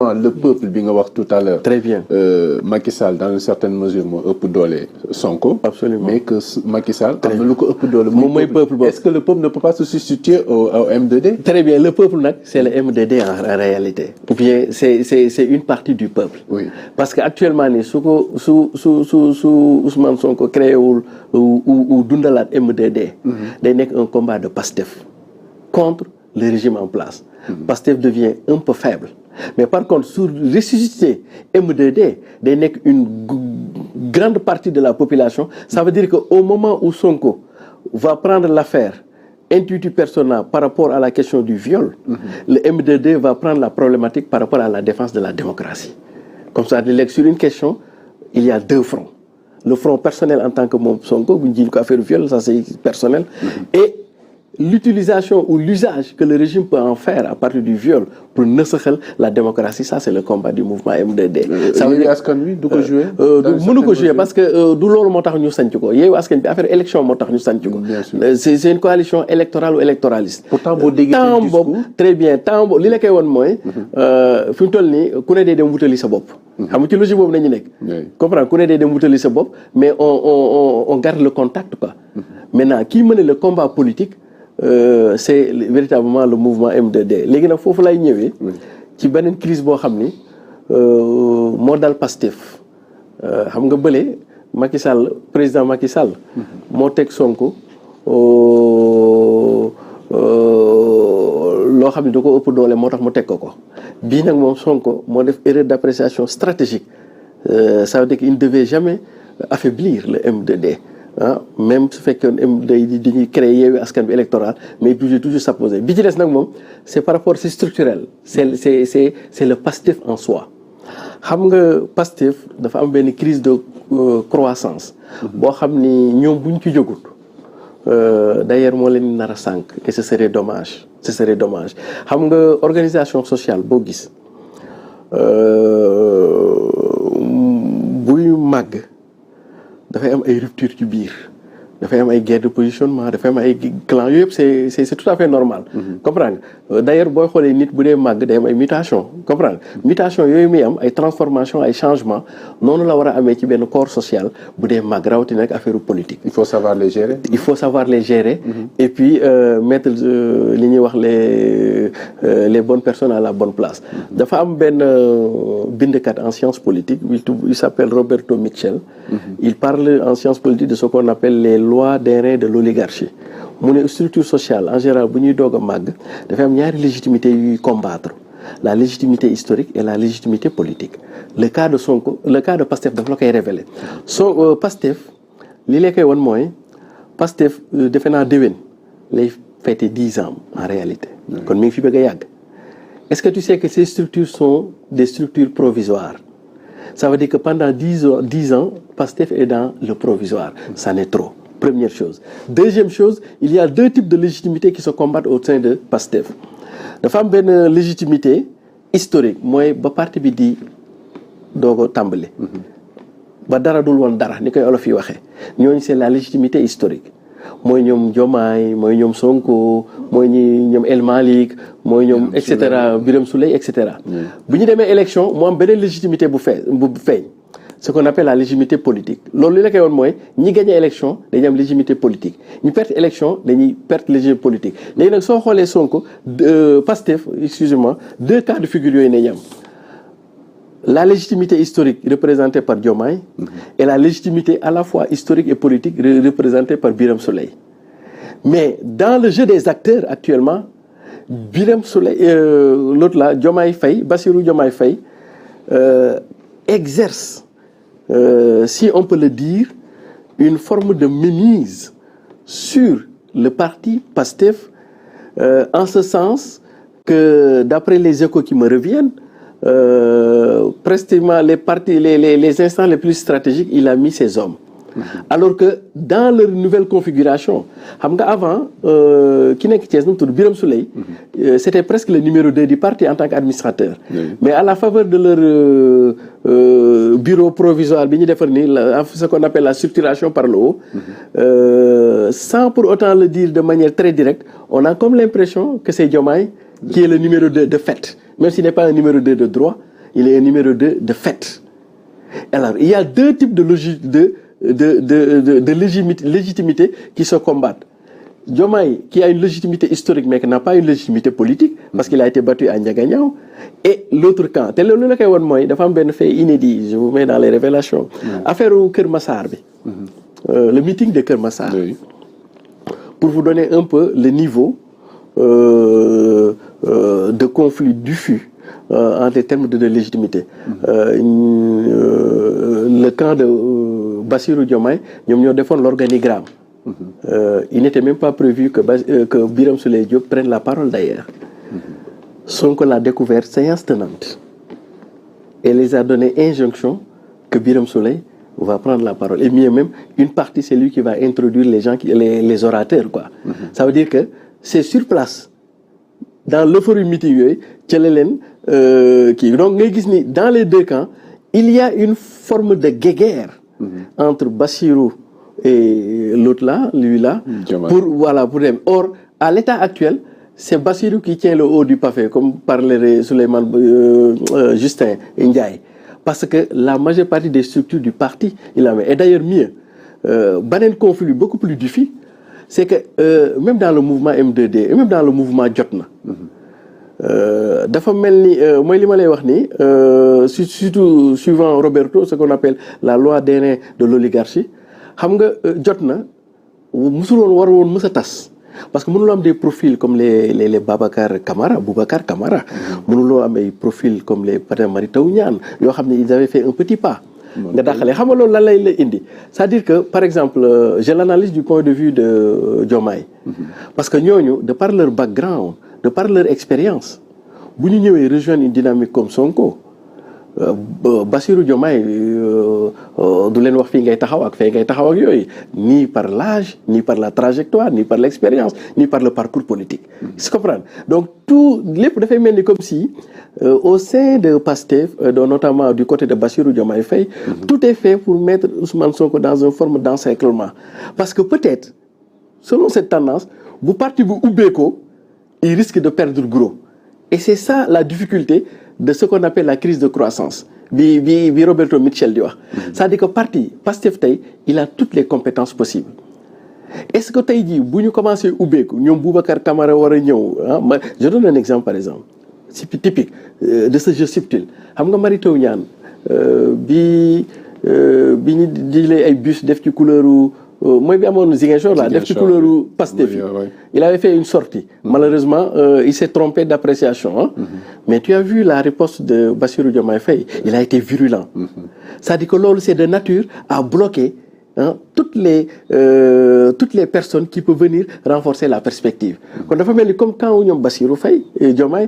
reprends le peuple bi nga wax tout à l'heure. Très bien. Macky Sall dans une certaine mesure moo ëpp doole Sonko. Absolument. Mais que Macky Sall am na lu ko ëpp doole. moom mooy peuple boobu. Est-ce que le peuple ne peut pas se substituer au M2D? Très bien, le peuple nag c'est le M2D en réalité. Ou bien c'est une partie du peuple. Oui. Parce que actuellement nii su Ousmane Sonko créé wul ou dundalaat M2D. day nekk un combat de Pastef contre le régime en place. Pastef devient un peu faible. Mais par contre sur ressusciter M2D day nekk une grande partie de la population. Ça veut dire que au moment où Sonko va prendre l'affaire intuitu persona par rapport à la question du viol, le M2D va prendre la problématique par rapport à la défense de la démocratie. Comme ça, sur une question, il y a deux fronts. Le front personnel en tant que moom Sonko, bu ñu jiiñ ko affaire viol, ça c'est personnel, et l'utilisation ou l'usage que le régime peut en faire à partir du viol pour nësaxal la démocratie, ça c'est le combat du mouvement M2D. Ça veut dire askan wi du ko jouer. mënu ko jouer parce que du loolu moo tax ñu sanc ko Yewwi Askan Wi affaire élection moo tax ñu sanc ko. C'est une coalition électorale ou électoraliste. Pourtant boo déggee temps boobu très bien temps boobu li la koy woon mooy fi mu toll nii ku ne day dem wutali sa bopp. xam nga ci logique boobu nañu nekk. comprendre ku ne day dem wutali sa bopp mais on garde le contact quoi. Maintenant kii mène le combat politique. C'est véritablement le mouvement M2D léegi nag foofu lay ñëwee ci beneen crise boo xam ni moo dal Pastef xam nga bële Macky Sall président Macky Sall moo teg Sonko loo xam ne da ko ëpp doole moo tax mu teg ko bii nag moom Sonko moo def erreur d'appréciation stratégique. Ça veut dire qu'il ne devait jamais affaiblir le M2D. Même su fekkee dañuy créer Yewwi Askan Wi électoral mais toujours s'opposer bi ci des nag moom c'est par rapport c'est structurel c'est le Pastef en soi. Xam nga Pastef dafa am benn crise de croissance boo xam ni ñoom buñ ci jógut d'ailleurs moo leen nar a sànq et ce serait dommage xam nga organisation sociale boo gis buy màgg dafay am ay rupture ci biir dafay am ay guerre de positionnement dafay am ay clan yooyu yëpp c'est tout à fait normal. comprendre nga d'ailleurs booy xoolee nit bu dee màgg day am ay mutation comprendre mutation yooyu muy am ay transformation ay changement noonu la war a amee ci benn corps social bu dee màgg rawatina ak affaire politique. Il faut savoir les gérer. Et puis mettre li ñuy wax les bonnes personnes à la bonne place. dafa am benn bindkat en sciences politiques il s'appelle Roberto Mitchell. Il parle en sciences politiques de ce qu'on appelle les lois d'airain de l'oligarchie. mu ne structure sociale en général bu ñuy doog a màgg dafay am ñaari légitimité yuy combattre la légitimité historique et la légitimité politique. Le cas de Sonko le cas de Pastef dafa la koy révéler Pastef li lay koy won mooy Pastef defe naa déwén lay fêter 10 ans en réalité. kon mi ngi fi bëgg a yàgg. Est-ce que tu sais que ces structures sont des structures provisoires? Ça veut dire que pendant 10 ans, Pastef est dans le provisoire. Ça n'est trop. Première chose. Deuxième chose, il y a deux types de légitimité qui se combattent au sein de Pastef. Dafa am benn légitimité historique mooy ba parti bi di doog a tàmbali. ba dara dul woon dara ni koy olof yi waxee ñooñu c'est la légitimité historique. mooy ñoom Diomaye mooy ñoom Sonko mooy ñoom El Malick mooy ñoom et cetera Birame Souleye et cetera. bu ñu demee élection mu am beneen légitimité bu feeñ ce qu'on appelle la légitimité politique loolu li la koy woon mooy ñi gagné élection dañuy am légitimité politique ñi perte élection dañuy perte légitimité politique. léegi nag soo xoolee Sonko Pastef excusez-moi deux cas de figure yooyu nañu am la légitimité historique représentée par Diomaye et la légitimité à la fois historique et politique représentée par Birame Souleye. Mais dans le jeu des acteurs actuellement, Birame Souleye, l'autre là, Diomaye Faye, Bassirou Diomaye Faye, exerce, si on peut le dire, une forme de mainmise sur le parti Pastef, en ce sens que, d'après les échos qui me reviennent, pratiquement les instants les plus stratégiques, il a mis ses hommes. Alors que dans leur nouvelle configuration, xam nga avant ki nekk Thiès nu mu tudd Birame Souleye, c'était presque le numéro 2 du parti en tant qu'administrateur. Mais à la faveur de leur bureau provisoire bi ñu defar nii ce qu'on appelle la structuration par le haut, sans pour autant le dire de manière très directe, on a comme l'impression que c'est Diomaye qui est le numéro 2 de fait. Même s'il n'est pas un numéro 2 de droit, il est un numéro 2 de fait. Alors, il y a deux types de légitimité qui se combattent. Diomaye, qui a une légitimité historique, mais qui n'a pas une légitimité politique, parce qu'il a été battu à Ndiaganiao, et l'autre camp. C'est un fait inédit, je vous mets dans les révélations. Affaire au Keur Massar, le meeting de Keur Massar. Oui. Pour vous donner un peu le niveau de conflit diffus en termes de légitimité. Le camp de Bassirou Diomaye, ils ont défendu l'organigramme. Il n'était même pas prévu que Birame Souleye Diop prenne la parole d'ailleurs. Sonko l'a découvert séance tenante. Et les a donné injonction que Birame Souleye va prendre la parole. Et mieux même, une partie, c'est lui qui va introduire les gens, les orateurs, quoi. Ça veut dire que c'est sur place. Dans l'euphorie meeting, donc, dans les deux camps, il y a une forme de guéguerre entre Bassirou et l'autre là, lui là, pour them. Or, à l'état actuel, c'est Bassirou qui tient le haut du pavé, comme parlerait Souleymane Justin Ndiaye. Parce que la majeure partie des structures du parti, il a mis. Et d'ailleurs, mieux, un conflit beaucoup plus difficile, c'est que même dans le mouvement M2D, et même dans le mouvement Jotna, dafa melni moy li ma lay wax ni surtout suivant Roberto, ce qu'on appelle la loi d'aîné de l'oligarchie, xam nga Jotna musul won war won mësa tas. Parce que mënuloo am des profils comme les Boubacar Camara, mënuloo am des profils comme les Patrick Mary Teuw Niane, yoo xam ne ils avaient fait un petit pas. nga daxale xam nga loolu lan lay indi. C'est-à-dire que par exemple je l'analyse du point de vue de Diomaye. Parce que ñooñu de par leur background, de par leur expérience, bu ñu ñëwee rejoindre une dynamique comme Sonko, Bassirou Diomaye du leen wax fii ngay taxaw ak fee ngay taxaw ak yooyu, ni par l'âge, ni par la trajectoire, ni par l'expérience, ni par le parcours politique. Tu comprends? Donc tout lépp dafay mel ni comme si au sein de Pastef, notamment du côté de Bassirou Diomaye Faye, tout est fait pour mettre Ousmane Sonko dans une forme d'encerclement. Parce que peut-être, selon cette tendance, bu parti bu ubbeeko, il risque de perdre gros. Et c'est ça la difficulté de ce qu'on appelle la crise de croissance. Bi Roberto Mitchell dit. C'est-à-dire que parti Pastef tay, il a toutes les compétences possibles. Est-ce que tay dit bu ñu commencé ubbeeku ñom Boubacar Camara wara ñëw, je donne un exemple par exemple. C'est typique de ce jeu subtil. Xam nga Mary Teuw Niane bi ñu dilé ay bus def ci couleuru moi, bien mon Ziguinchor là, def ci couleur Pastef. Il avait fait une sortie. Malheureusement, il s'est trompé d'appréciation. Hein? Mais tu as vu la réponse de Bassirou Diomaye Faye. Il a été virulent. Ça dit que l'OL c'est de nature à bloquer toutes les personnes qui peuvent venir renforcer la perspective. Comme quand on a Bassirou Faye et Diomaye,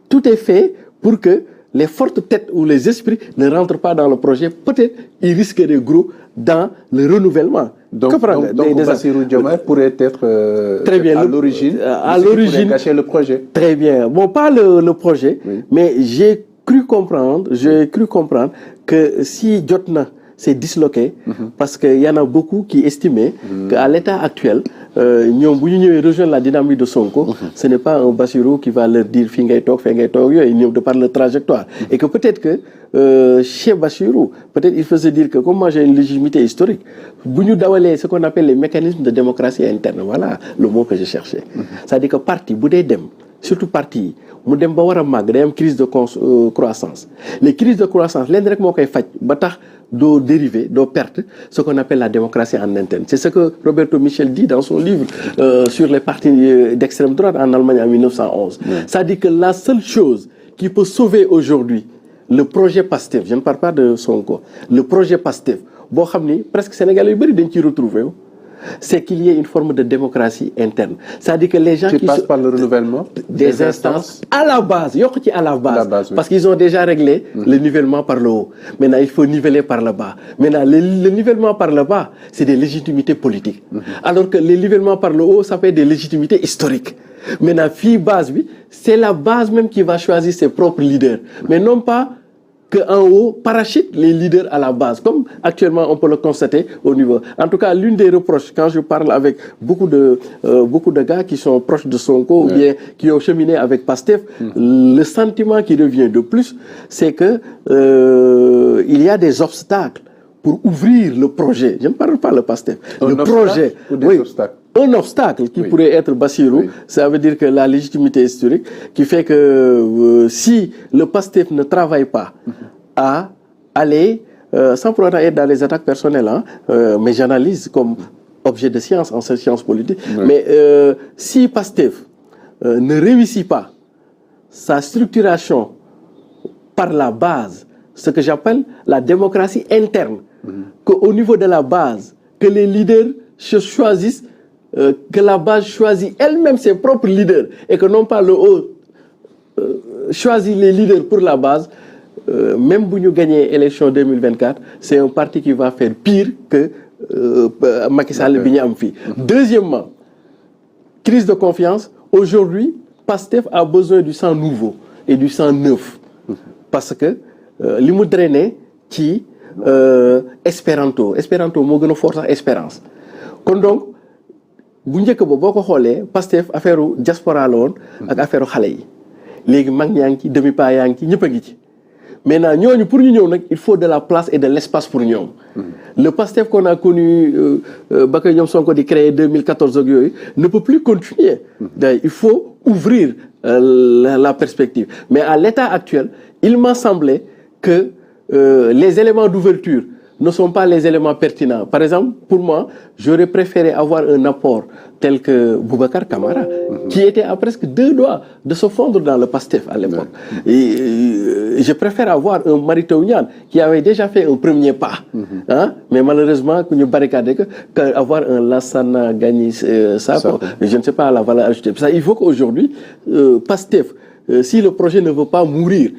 tout est fait pour que les fortes têtes ou les esprits ne rentrent pas dans le projet. Peut-être ils risquent de gros dans le renouvellement. Donc Bassirou Diomaye pourrait être très bien, à l'origine pourrait cacher le projet. Très bien. Bon, pas le projet, oui. Mais j'ai cru comprendre que si Jotna s'est disloqué, parce qu'il y en a beaucoup qui estimaient qu'à l'état actuel, rejoindre la dynamique de Sonko, ce n'est pas un Bassirou qui va leur dire de par leur trajectoire. Et que peut-être que chez Bassirou, peut-être il faut se dire que comme moi j'ai une légitimité historique, ce qu'on appelle les mécanismes de démocratie interne, voilà le mot que je cherchais. C'est-à-dire que parti, surtout parti, mu dem ba wara mag day am crise de croissance. Les crises de croissance len rek mo koy fajj ba tax do dériver, do perte ce qu'on appelle la démocratie en interne. C'est ce que Roberto Mitchell dit dans son livre sur les partis d'extrême droite en Allemagne en 1911. Ça dit que la seule chose qui peut sauver aujourd'hui le projet Pastef, je ne parle pas de Sonko, le projet Pastef, bo xamni presque Sénégalais yu bari dañ ci retrouver, c'est qu'il y ait une forme de démocratie interne. C'est-à-dire que les gens qui passent par le renouvellement des instances à la base, oui. Parce qu'ils ont déjà réglé le nivellement par le haut. Maintenant, il faut niveler par le bas. Maintenant, le nivellement par le bas, c'est des légitimités politiques. Alors que le nivellement par le haut, ça fait des légitimités historiques. Maintenant, base, oui, c'est la base même qui va choisir ses propres leaders. Mais non pas qu'en haut parachute les leaders à la base, comme actuellement on peut le constater au niveau. En tout cas, l'une des reproches, quand je parle avec beaucoup de gars qui sont proches de Sonko ou bien qui ont cheminé avec Pastef, le sentiment qui revient de plus, c'est que il y a des obstacles pour ouvrir le projet. Je ne parle pas le Pastef. Le projet. Oui. Obstacles. Un obstacle qui pourrait être Bassirou, ça veut dire que la légitimité historique, qui fait que si le Pastef ne travaille pas à aller, sans pour autant être dans les attaques personnelles, mais j'analyse comme objet de science en sciences politiques, mais si Pastef ne réussit pas sa structuration par la base, ce que j'appelle la démocratie interne, qu'au niveau de la base, que les leaders se choisissent, que la base choisit elle-même ses propres leaders et que non pas le haut choisit les leaders pour la base, même si nous gagnons l'élection 2024, c'est un parti qui va faire pire que Macky Sall bi ñu am fii. Deuxièmement, crise de confiance. Aujourd'hui, Pastef a besoin du sang nouveau et du sang neuf. Parce que li mu drainé ci espéranto moo gën a fort sax espérance. Kon donc bu njëkk ba boo ko xoolee Pastef affaire diaspora la woon ak affaire xale yi léegi mag ñaa ngi ci demi pas yaa ngi ci ñëpp a ngi ci. Maintenant ñooñu pour ñu ñëw nag il faut de la place et de l'espace pour ñoom. Le Pastef qu'on a connu ba koy ñoom Sonko di créer 2014 ak yooyu ne peut plus continuer. Il faut ouvrir la perspective. Mais à l'état actuel, il m'a semblé que les éléments d'ouverture ne sont pas les éléments pertinents. Par exemple, pour moi, j'aurais préféré avoir un apport tel que Boubacar Camara, qui était à presque 2 doigts de se fondre dans le Pastef à l'époque. Et je préfère avoir un Mary Teuw Niane qui avait déjà fait un premier pas. Mais malheureusement, que nous barricadons qu'avoir un Lassana Gagny Sakho, je ne sais pas la valeur ajoutée. Ça, il faut qu'aujourd'hui, Pastef, si le projet ne veut pas mourir,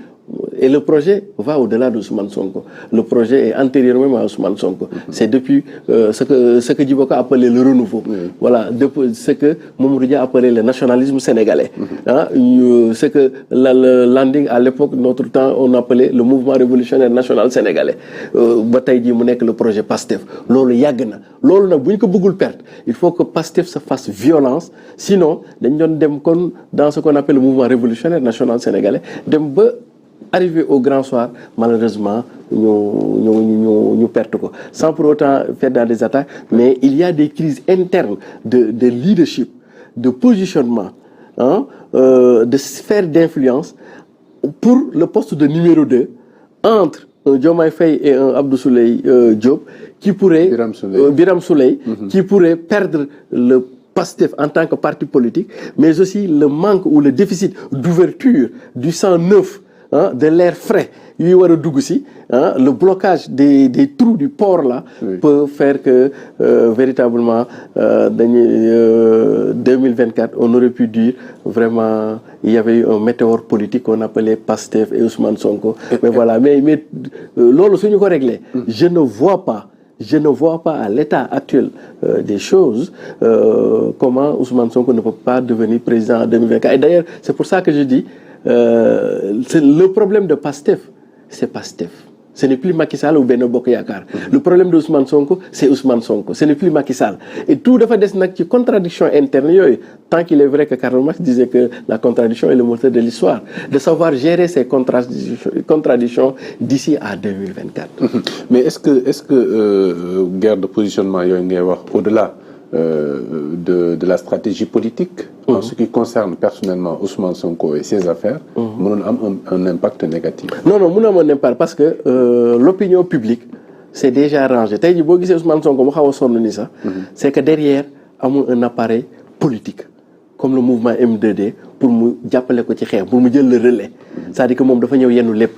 et le projet va au-delà d'Ousmane Sonko. Le projet est antérieurement à Ousmane Sonko. C'est depuis ce que Djiboka appelait le renouveau. Voilà, depuis ce que Mamadou Dia appelait le nationalisme sénégalais. Ce que Landing, à l'époque, notre temps, on appelait le mouvement révolutionnaire national sénégalais. Bataille di mu nekk le projet Pastef. Loolu yàgg na. Loolu nag bu ñu ko bëggul perdre, il faut que Pastef se fasse violence. Sinon, dañ doon dem kon dans ce qu'on appelle le mouvement révolutionnaire national sénégalais, dem ba arrivé au grand soir, malheureusement, nous perdons. Sans pour autant faire dans des attaques, mais il y a des crises internes de leadership, de positionnement, de sphère d'influence pour le poste de numéro 2 entre un Diomaye Faye et un Abdou Souleye Diop qui pourrait, Biram Souleye, qui pourrait perdre le Pastef en tant que parti politique, mais aussi le manque ou le déficit d'ouverture du sang neuf, de l'air frais, le blocage des trous du port là peut faire que véritablement 2024 on aurait pu dire vraiment il y avait eu un météore politique qu'on appelait Pastef et Ousmane Sonko. Mais voilà, mais lolo suñu ko réglé, je ne vois pas à l'état actuel des choses comment Ousmane Sonko ne peut pas devenir président en 2024. Et d'ailleurs, c'est pour ça que je dis le problème de Pastef, c'est Pastef. Ce n'est plus Macky Sall ou Benno Bokk Yakaar. Le problème de Ousmane Sonko, c'est Ousmane Sonko. Ce n'est plus Macky Sall. Et tout dafa des nag ci contradiction interne yooyu. Tant qu'il est vrai que Karl Marx disait que la contradiction est le moteur de l'histoire. De savoir gérer ces contradictions d'ici à 2024. Mais est-ce que guerre de positionnement yooyu ngay wax au-delà de la stratégie politique en ce qui concerne personnellement Ousmane Sonko et ses affaires, mënoon am un impact négatif? Non, mënoon am un impact parce que l'opinion publique c'est déjà rangé. Tey jii boo gisee Ousmane Sonko mu xaw a sonn ni sax, c'est que derrière amul un appareil politique comme le mouvement M2D pour mu jàppale ko ci xeex, pour mu jël le relais. C'est-à-dire que moom dafa ñëw yennu lépp.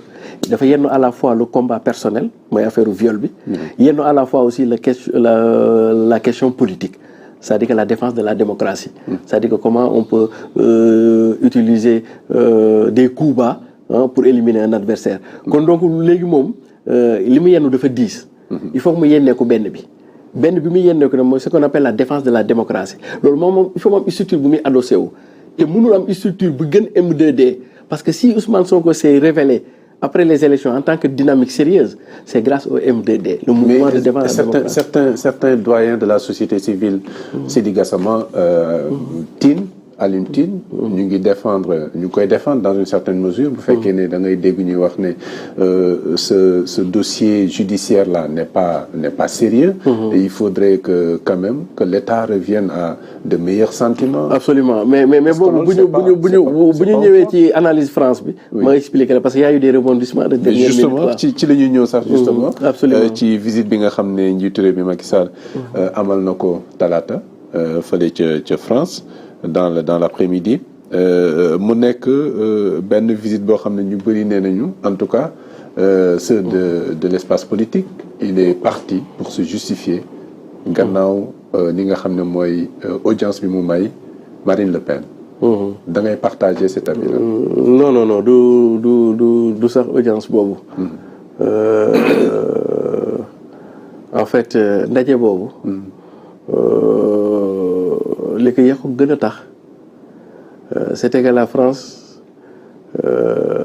dafa yenn à la fois le combat personnel mooy affaire viol bi, yenn à la fois aussi la question politique, c'est-à-dire que la défense de la démocratie, c'est-à-dire que comment on peut utiliser des coups bas pour éliminer un adversaire. Kon donc léegi moom li mu yenn dafa diis, il faut que mu yennee ko benn bi mu yennee ko nag mooy ce qu'on appelle la défense de la démocratie. Loolu moom il faut mu am structure bu muy adossé wu te mënul am structure bu gën M2D, parce que si Ousmane Sonko s'est révélé après les élections en tant que dynamique sérieuse, c'est grâce au M2D, le mouvement de défense de la démocratie. Certains doyens de la société civile, Sidi Gassama, Alioune Tine ñu ngi koy défendre dans une certaine mesure bu fekkee ne da ngay dégg ñuy wax ne ce dossier judiciaire là n'est pas sérieux et il faudrait que quand même que l'État revienne à de meilleurs sentiments. Absolument mais boobu bu ñu ñëwee ci analyse France bi ma expliquer la parce que y a eu des rebondissements de dernière minute. Justement ci la ñuy ñëw sax justement absolument ci visite bi nga xam ne njiitu réew bi Macky Sall amal na ko talaata fële ca France dans l'après-midi mu nekk benn visite boo xam ne ñu bëri nee nañu en tout cas ceux de l'espace politique il est parti pour se justifier gannaaw li nga xam ne mooy audience bi mu may Marine Le Pen. da ngay partager cet avis là. non du sax audience boobu. En fait ndaje boobu. li ko yàqu gën a tax c'était que la France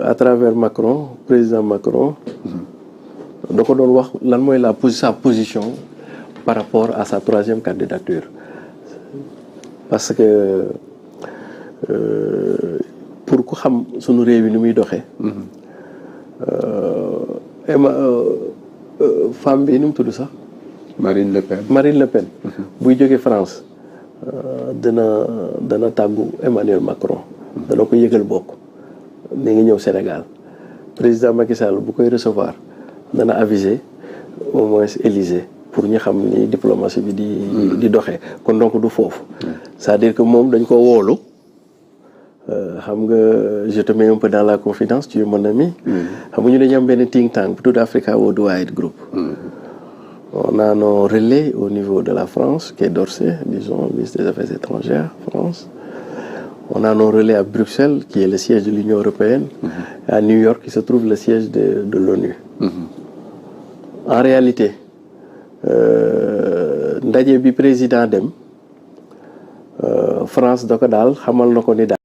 à travers Macron président Macron da ko doon wax lan mooy sa position par rapport à sa troisième candidature parce que pour ku xam sunu réew yi ni muy doxee femme bi ni mu tudd sax Marine Le Pen buy jógee France dana tàggu Emmanuel Macron dana ko yëgal bokk mi ngi ñëw Sénégal président Macky Sall bu koy recevoir dana aviser au moins Élysée pour ñu xam ni diplomatie bi di doxee kon donc du foofu c'est-à-dire que moom dañ ko woolu xam nga je te mets un peu dans la confidence tu es mon ami xam nga ñu dañu am benn think tank bu tudd Africa Worldwide Group. On a nos relais au niveau de la France, Quai d'Orsay, disons, ministre des Affaires étrangères, France. On a nos relais à Bruxelles, qui est le siège de l'Union européenne. À New York, il se trouve le siège de l'ONU. En réalité, ndaje bi président dem France da ko daal xamal na ko ni daal